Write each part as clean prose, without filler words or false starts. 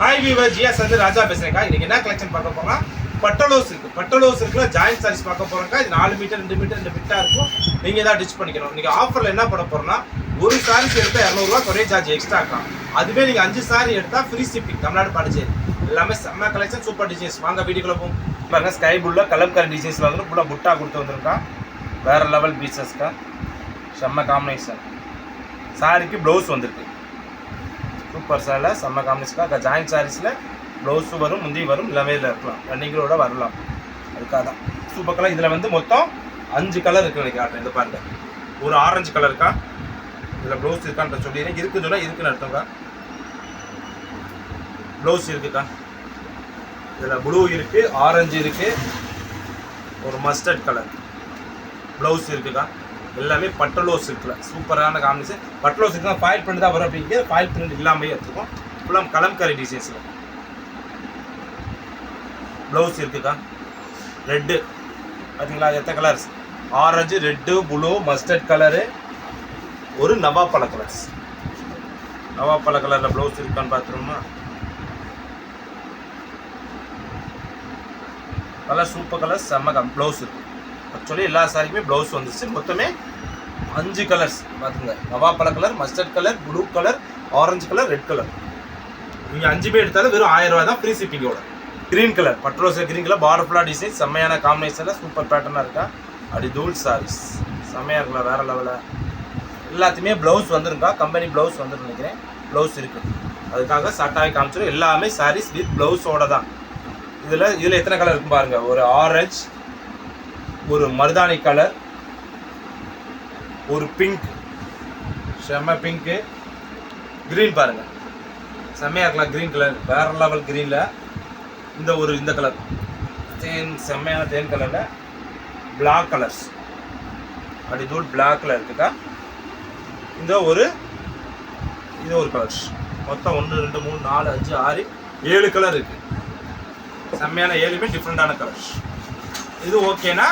Hi viewer GS வந்து ராஜா பேசுறேன்க்கா. இன்னைக்கு என்ன கலெக்ஷன் பார்க்க போறோம்னா பட்டலோஸ் இருக்கு. பட்டலோஸ் இருக்குல ஜாயிண்ட் சாரீஸ் பார்க்க போறோம்க்கா. இது 4 மீட்டர் 2 மீட்டர் 2 ஃபிட்டா இருக்கும். நீங்க ஏதாவது டிச் பண்ணிக்கணும். இன்னைக்கு ஆஃபர்ல என்ன பண்ண போறோம்னா ஒரு சாரீஸ் எடுத்தா 200 ரூபாய் கொரியர் சார்ஜ் எக்ஸ்ட்ரா ஆகும். அதுவே நீங்க 5 சாரி எடுத்தா ஃப்ரீ ஷிப்பிங். தமிழ்நாடு பாண்டிச்சேரி எல்லாமே செம்ம கலெக்ஷன், சூப்பர் டிசைன்ஸ். வாங்க வீடியோக்குள்ள போவோம். பாருங்க ஸ்கை ப்ளூல கலம்காரி டிசைன்ஸ்ல வந்து ஃபுல்லா புட்டா கொடுத்து வந்திருக்கா. வேற லெவல் பீசஸ்க்கா, செம்ம காம்பினேஷன். சாரிக்கு ப்ளவுஸ் வந்திருக்கு. சூப்பர் சாரில் செம்ம காம்பினேஷனாக ஜாயிண்ட் சாரீஸில் ப்ளவுஸும் வரும், முந்தி வரும், எல்லாமே இதில் இருக்கலாம், ரன்னிங்களோட வரலாம். அதுக்காக தான் சூப்பர் கலர். இதில் வந்து மொத்தம் 5 கலர் இருக்குது. எனக்கு காட்டுறேன். இந்த பாருங்க, ஒரு ஆரஞ்சு கலர் இருக்கா. இதில் ப்ளவுஸ் இருக்கான்ற சொல்லிடுறேன். இருக்குன்னு சொன்னால் இருக்குன்னு அர்த்தம்க்கா. ப்ளவுஸ் இருக்குக்கா. இதில் ப்ளூ இருக்குது, ஆரஞ்சு இருக்குது, ஒரு மஸ்டர்ட் கலர் ப்ளவுஸ் இருக்குக்கா. எல்லாமே பட்டலோஸ் இருக்குல்ல, சூப்பரான காம்பினேஷன். பட்டலோஸ் இருக்குன்னா ஃபாயில் பிரிண்ட் தான் வரும். அப்படிங்கிற ஃபாயில் பிரிண்ட் இல்லாமல் எடுத்துக்கும். ஃபுல்லாக கலம்காரி டிசைன்ஸில் ப்ளவுஸ் இருக்குக்கா. ரெட்டு பார்த்தீங்களா, எத்தனை colours? Orange, red, blue, mustard colour, ஒரு நவாப்பழ கலர்ஸ். நவாப்பழ கலரில் ப்ளவுஸ் இருக்கான்னு பார்த்துருமா. கலர் சூப்பர் கலர், செம்ம ப்ளவுஸ் இருக்குது. ஆக்சுவலி எல்லா சாரிக்குமே ப்ளவுஸ் வந்துச்சு. மொத்தமே 5 கலர்ஸ் பார்த்துங்க. நவாப்பழ colour, mustard colour, blue colour, orange colour, red colour. நீங்கள் 5 எடுத்தாலும் வெறும் 1000 ரூபா தான் ஃப்ரீ ஷிப்பிங்கோட. க்ரீன் கலர் பட்ரோஸ் க்ரீன் கலர் பார்டர் ஃபுல்லாக டிசைன், செம்மையான காம்பினேஷனில் சூப்பர் பேட்டர்னாக இருக்கா. அப்படி தூள் சாரீஸ் செம்மையாக இருக்கலாம், வேறு லெவலில். எல்லாத்தையுமே ப்ளவுஸ் வந்துருக்கா. கம்பெனி ப்ளவுஸ் வந்துடும் நினைக்கிறேன். ப்ளவுஸ் இருக்குது. அதுக்காக சட்டாகி காமிச்சிடும். எல்லாமே சாரீஸ் வித் ப்ளவுஸோட தான். இதில் எத்தனை கலர் இருக்கும் பாருங்கள். ஒரு ஆரஞ்சு, ஒரு மருதாணி கலர், ஒரு பிங்க், செம்ம பிங்க்கு, க்ரீன் பாருங்கள், செம்மையாக இருக்கலாம். க்ரீன் கலர் வேற லெவல் க்ரீனில். இந்த கலர் தேன், செம்மையான தேன் கலரில் பிளாக் கலர்ஸ். அப்படி தூள் பிளாக் கலர் இருக்குக்கா. இது ஒரு கலர்ஸ். மொத்தம் 1 2 3 4 5 6 7 கலர் இருக்குது. செம்மையான 7மே டிஃப்ரெண்டான கலர்ஸ். இது ஓகேனா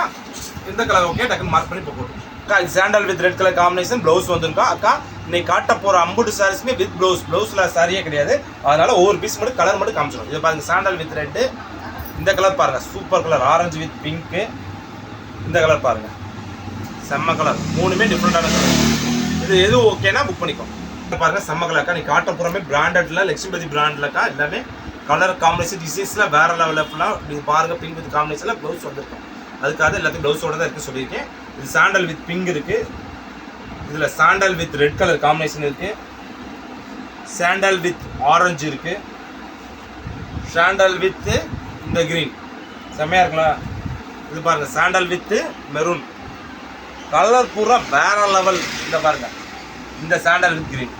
இந்த கலர் ஓகே, டக்குன்னு மார்க் பண்ணி போட்டு அக்கா. இது sandal with red colour combination. Blouse வந்துருக்கா அக்கா. இன்னைக்கு காட்ட போகிற 50 சாரீஸுமே வித் ப்ளவுஸ். ப்ளவுஸில் சாரியே கிடையாது. அதனால ஒவ்வொரு பீஸ் மட்டும் கலர் மட்டும் காமிச்சிடும். இது பாருங்க, சாண்டல் வித் ரெட்டு. இந்த கலர் பாருங்க, super colour. Orange with pink. இந்த கலர் பாருங்க, செம்ம கலர். 3மே டிஃப்ரெண்டான கலர். இது எது ஓகேனா புக் பண்ணிக்கோ. பாருங்க, செம்ம கலர்க்கா. நீ காட்ட போகிறமே பிராண்டட்ல, லட்சுமிபதி பிராண்ட்லக்கா. எல்லாமே கலர் காம்பினேஷன் டிசைன்ஸில் வேற லெவலில் ஃபுல்லாக நீங்கள் பாருங்கள். பிங்க் வித் காம்பினேஷனில் ப்ளவுஸ் வந்துருக்கும். அதுக்காக எல்லாத்தையும் ப்ளவுஸோட தான் இருக்குது சொல்லியிருக்கேன். இது சாண்டல் வித் பிங்க் இருக்குது. இதில் sandal with red colour combination இருக்குது. சாண்டல் வித் ஆரஞ்சு இருக்குது. சாண்டல் வித் இந்த க்ரீன் செம்மையாக இருக்கலாம். இது பாருங்கள், சாண்டல் வித்து மெரூன். கலர் பூரா வேற லெவல். இந்த பாருங்கள், இந்த சாண்டல் வித் க்ரீன்.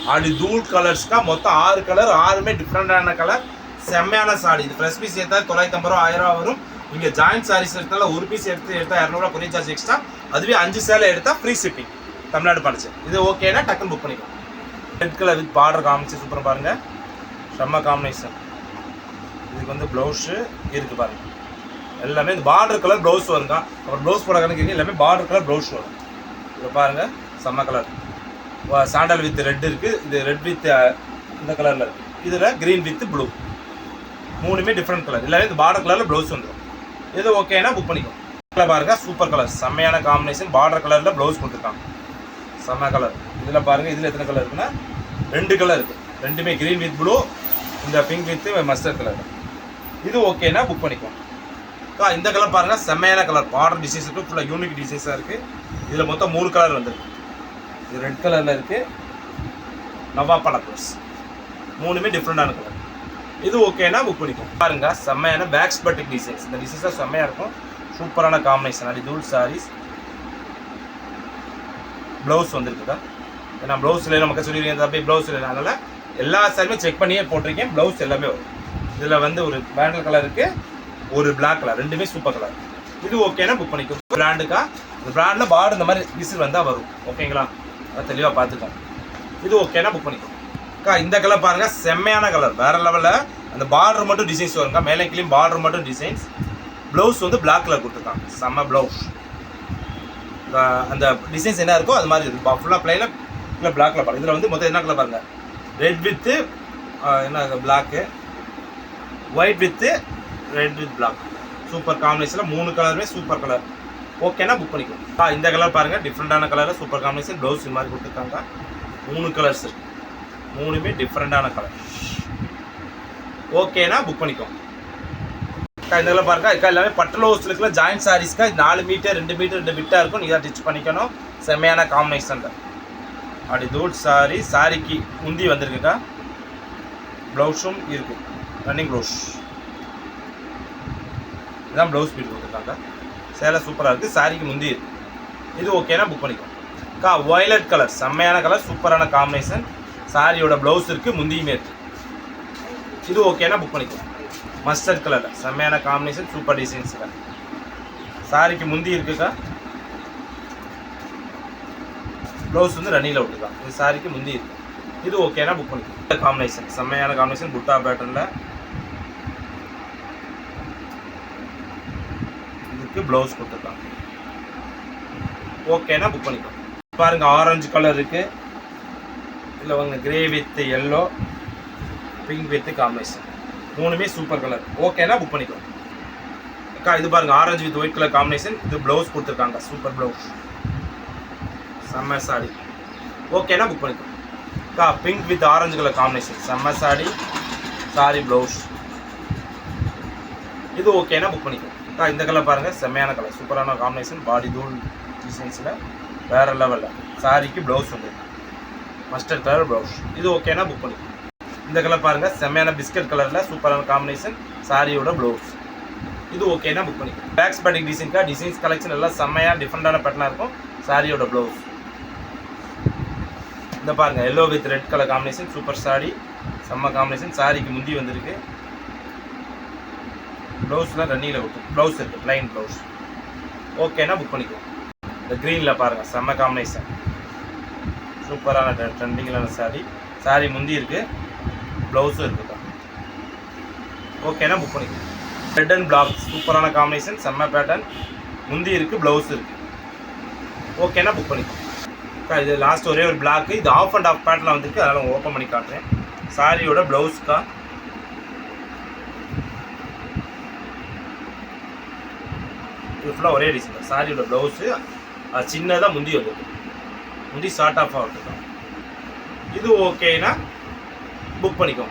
அப்படி தூள் கலர்ஸ்க்கா. மொத்தம் 6 கலர், 6மே டிஃப்ரெண்டான கலர். செம்மையான சாரி. இது ஃப்ரெஷ் பீஸ் எடுத்தால் 950 ரூபா, 1000 ரூபா வரும். இங்கே ஜாயிண்ட் சாரீஸ் எடுத்தாலும் ஒரு பீஸ் எடுத்தால் 200 ரூபா கொரியர் சார்ஜ் எக்ஸ்ட்ரா. அதுவே 5 சேலை எடுத்தால் ஃப்ரீ ஷிப்பிங். தமிழ்நாடு பாண்டிச்சேரி. இது ஓகேனா டக்குன்னு புக் பண்ணிக்கலாம். ரெட் கலர் வித் பார்டர் காமிச்சு சூப்பராக பாருங்கள், செம்ம காம்பினேஷன். இதுக்கு வந்து ப்ளவுஸு இருக்குது பாருங்கள். எல்லாமே இந்த பார்டர் கலர் ப்ளவுஸ் வருங்க. அப்புறம் ப்ளவுஸ் போட கணக்கு எல்லாமே பார்டர் கலர் ப்ளவுஸ் வரும். இதை பாருங்கள், செம்ம கலர். சாண்டல் வித் ரெட் இருக்குது. இது ரெட் வித் இந்த கலரில் இருக்குது. இதில் க்ரீன் வித் ப்ளூ. 3மே டிஃப்ரெண்ட் கலர். எல்லாமே இந்த பார்டர் கலரில் ப்ளவுஸ் வந்துடும். இது ஓகேனா புக் பண்ணிக்கோ. இதில் பாருங்கள், சூப்பர் கலர், செம்மையான காம்பினேஷன். பார்டர் கலரில் ப்ளவுஸ் கொடுத்துருக்காங்க, செம்ம கலர். இதில் பாருங்கள், இதில் எத்தனை கலர் இருக்குன்னா 2 கலர் இருக்குது. 2மே க்ரீன் வித் ப்ளூ, இந்த பிங்க் வித் மஸ்டர்ட் கலர். இது ஓகேனா புக் பண்ணிக்கோ. இந்த கலர் பாருங்கள், செம்மையான கலர். பார்டர் டிசைன்ஸ் இருக்குது, ஃபுல்லாக யூனிக் டிசைன்ஸாக இருக்குது. இதில் மொத்தம் 3 கலர் வந்துருக்கு. இது ரெட் கலரில் இருக்குது, நவாப்பழ கலர்ஸ். 3மே டிஃப்ரெண்டான கலர். இது ஓகேனா புக் பண்ணிக்கோம். பாருங்க, செம்மையான பேக்ஸ் பட்டிக் டிசைன்ஸ். இந்த டிசைன்ஸாக செம்மையாக இருக்கும். சூப்பரான காம்பினேஷன். அப்படி தூள் சாரீஸ். ப்ளவுஸ் வந்துருக்குதா. ஏன்னா ப்ளவுஸ் இல்லை நமக்கு சொல்லிடுங்க, அப்படியே ப்ளவுஸ் இல்லை. அதனால் எல்லா சாரியுமே செக் பண்ணியே போட்டிருக்கேன். ப்ளவுஸ் எல்லாமே வரும். இதில் வந்து ஒரு பேண்டல் கலர் இருக்குது, ஒரு பிளாக் கலர். 2மே சூப்பர் கலர். இது ஓகேனா புக் பண்ணிக்கோ. பிராண்டுக்கா. இந்த பிராண்டில் பார்டர் இந்த மாதிரி விசில் வந்தால் வரும். ஓகேங்களா, அதை தெளிவாக பார்த்துக்கோம். இது ஓகேனா புக் பண்ணிக்கோ. இந்த கலர் பாருங்கள், செம்மையான கலர், வேறு லெவலில். அந்த பார்டர் மட்டும் டிசைன்ஸ் வருங்க. மேலே கிளீம் பார்டர் மட்டும் டிசைன்ஸ். ப்ளவுஸ் வந்து பிளாக் கலர் கொடுத்துருக்காங்க, செம்ம ப்ளவுஸ். அந்த டிசைன்ஸ் என்ன இருக்கோ அது மாதிரி இருக்கும். ஃபுல்லாக பிளைனில் பிளாக் கலர் பாருங்கள். இதில் வந்து மொத்தம் என்ன கலர் பாருங்கள், ரெட் வித்து என்ன black white with red with black super காம்பினேஷனில் 3 கலருமே சூப்பர் கலர். ஓகேனா புக் பண்ணிக்கோ. இந்த கலர் பாருங்கள், டிஃப்ரெண்ட்டான கலரில் சூப்பர் காம்பினேஷன். ப்ளவுஸ் இது மாதிரி கொடுத்துருக்காங்க. 3 கலர்ஸ் இருக்கு, 3மே டிஃப்ரெண்ட்டான கலர். ஓகேனா புக் பண்ணிக்கோ. இந்த கலர் பாருங்க, இதுக்காக எல்லாமே பட்டலோஸ் இருக்குல்ல ஜாயின்ட் சாரீஸ்க்கா 4 மீட்டர் 2 மீட்டர் 2 பிட்டாக இருக்கும். நீங்கள் தான் டிச் பண்ணிக்கணும். செம்மையான காம்பினேஷனில் அப்படி தூட் சாரி. சாரிக்கு முந்தி வந்திருக்குக்கா, ப்ளவுஸும் இருக்குது, ரன்னிங் ப்ளவுஸ். இதுதான் ப்ளவுஸ் பீட் கொடுத்துருக்காங்க. சேலை சூப்பராக இருக்குது, சாரிக்கு முந்தி இருக்குது. இது ஓகேனா புக் பண்ணிக்கோ. வயலட் கலர் செம்மையான கலர், சூப்பரான காம்பினேஷன். சாரியோட ப்ளவுஸ் இருக்குது, முந்தியுமே இருக்குது. இது ஓகேனா புக் பண்ணிக்கோ. மஸ்டர்ட் கலரில் செம்மையான காம்பினேஷன், சூப்பர் டிசைன்ஸில். சாரிக்கு முந்தி இருக்குக்கா, ப்ளவுஸ் வந்து ரன்னிங்கில் விட்டுருக்கான். இது சாரிக்கு முந்தி இருக்கு. இது ஓகேனா புக் பண்ணிக்கோ. காம்பினேஷன் செம்மையான காம்பினேஷன், புட்டா பேட்டர்னில். இதுக்கு ப்ளவுஸ் கொடுத்துருக்காங்க. ஓகேனா புக் பண்ணிக்கோ. பாருங்க, ஆரஞ்சு கலர் இருக்கு, இல்லை வாங்க grey with yellow, pink with combination. 3மே சூப்பர் கலர். ஓகேனா புக் பண்ணிக்கோ. இது பாருங்க, orange with white colour combination. இது ப்ளவுஸ் கொடுத்துருக்காங்க, சூப்பர் ப்ளவுஸ், செம்ம சாடி. ஓகேனா புக் பண்ணிக்கோ. Pink with orange colour combination, செம்ம சாடி, சாரி ப்ளவுஸ். இது ஓகேனா புக் பண்ணிக்கோ. இந்த கலர் பாருங்கள், செம்மையான கலர், சூப்பரான காம்பினேஷன். பாடி தூள் டிசைன்ஸில் வேறு லெவலில். சாரிக்கு ப்ளவுஸ் வந்து மஸ்டர்ட் கலர் ப்ளவுஸ். இது ஓகேனா புக் பண்ணிக்கோ. இந்த கலர் பாருங்கள், செம்மையான பிஸ்கட் கலரில் சூப்பரான காம்பினேஷன், சாரியோட ப்ளவுஸ். இது ஓகேனா புக் பண்ணிக்கோ. பேக்ஸ் பேட்டிக் டிசைன்க்கா, டிசைன்ஸ் கலெக்ஷன் எல்லாம் செம்மையாக டிஃப்ரெண்டான பேட்டர்னாக இருக்கும். சாரியோட ப்ளவுஸ் இந்த பாருங்கள், yellow with red colour combination, super sorry, செம்ம காம்பினேஷன். சாரிக்கு முந்தி வந்திருக்கு, ப்ளவுஸ்லாம் ரன்னிங்கில் கொடுத்து ப்ளவுஸ் இருக்குது, ப்ளைன் ப்ளவுஸ். ஓகேனா புக் பண்ணிக்கோ. இந்த க்ரீனில் பாருங்கள், செம்ம காம்பினேஷன், சூப்பரான ட்ரெண்டிங்கிலான சாரி. சாரி முந்தி இருக்குது, ப்ளவுஸும் இருக்குக்கா. ஓகேனா புக் பண்ணிக்கோ. ரெட் அண்ட் பிளாக் சூப்பரான காம்பினேஷன், செம்ம பேட்டர்ன். முந்தி இருக்குது, ப்ளவுஸ் இருக்குது. ஓகேனா புக் பண்ணிக்கோ. இது லாஸ்ட் ஒரே ஒரு பிளாக்கு. இது ஆஃப் அண்ட் ஆஃப் பேட்டர்னில் வந்துருக்கு, அதனால் ஓப்பன் பண்ணி காட்டுறேன். சாரியோட ப்ளவுஸ்க்கா, இது ஃபுல்லாக ஒரே டிசைன். சாரியோட ப்ளவுஸு சின்னதாக முந்தி வந்துருக்கு, முந்தி ஷார்ட் ஆஃபாக வந்துருக்கோம். இது ஓகேனா புக் பண்ணிக்கோ.